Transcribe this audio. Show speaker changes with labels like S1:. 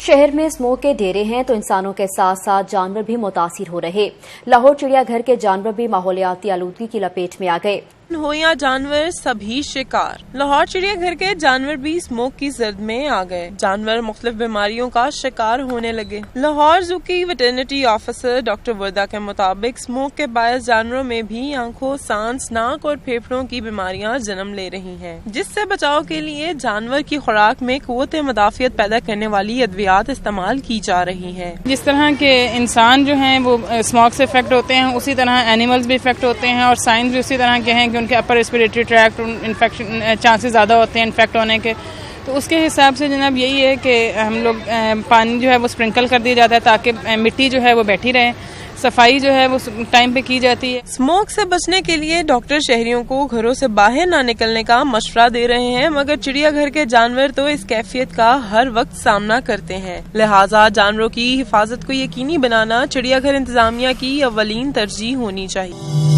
S1: شہر میں اسموگ کے ڈیرے ہیں تو انسانوں کے ساتھ ساتھ جانور بھی متاثر ہو رہے۔ لاہور چڑیا گھر کے جانور بھی ماحولیاتی آلودگی کی لپیٹ میں آ گئے۔
S2: ہو یا جانور سبھی شکار، لاہور چڑیا گھر کے جانور بھی اسموگ کی زرد میں آ گئے۔ جانور مختلف بیماریوں کا شکار ہونے لگے۔ لاہور زو کی ویٹرنری آفیسر ڈاکٹر وردہ کے مطابق اسموگ کے باعث جانوروں میں بھی آنکھوں، سانس، ناک اور پھیپھڑوں کی بیماریاں جنم لے رہی ہیں، جس سے بچاؤ کے لیے جانور کی خوراک میں قوت مدافعت پیدا کرنے والی ادویات استعمال کی جا رہی ہیں۔
S3: جس طرح کے انسان جو ہیں وہ اسموگ سے افیکٹ ہوتے ہیں، اسی طرح اینیملز بھی افیکٹ ہوتے ہیں، اور سائنس بھی اسی طرح کے ہیں کہ ان کے اپر ریسپیریٹری ٹریکٹ انفیکشن چانسز زیادہ ہوتے ہیں انفیکٹ ہونے کے۔ تو اس کے حساب سے جناب یہی ہے کہ ہم لوگ پانی جو ہے وہ اسپرنکل کر دیا جاتا ہے تاکہ مٹی جو ہے وہ بیٹھی رہے، صفائی جو ہے وہ ٹائم پہ کی جاتی ہے۔
S2: اسموگ سے بچنے کے لیے ڈاکٹر شہریوں کو گھروں سے باہر نہ نکلنے کا مشورہ دے رہے ہیں، مگر چڑیا گھر کے جانور تو اس کیفیت کا ہر وقت سامنا کرتے ہیں، لہٰذا جانوروں کی حفاظت کو یقینی بنانا چڑیا گھر انتظامیہ کی اولین ترجیح ہونی چاہیے۔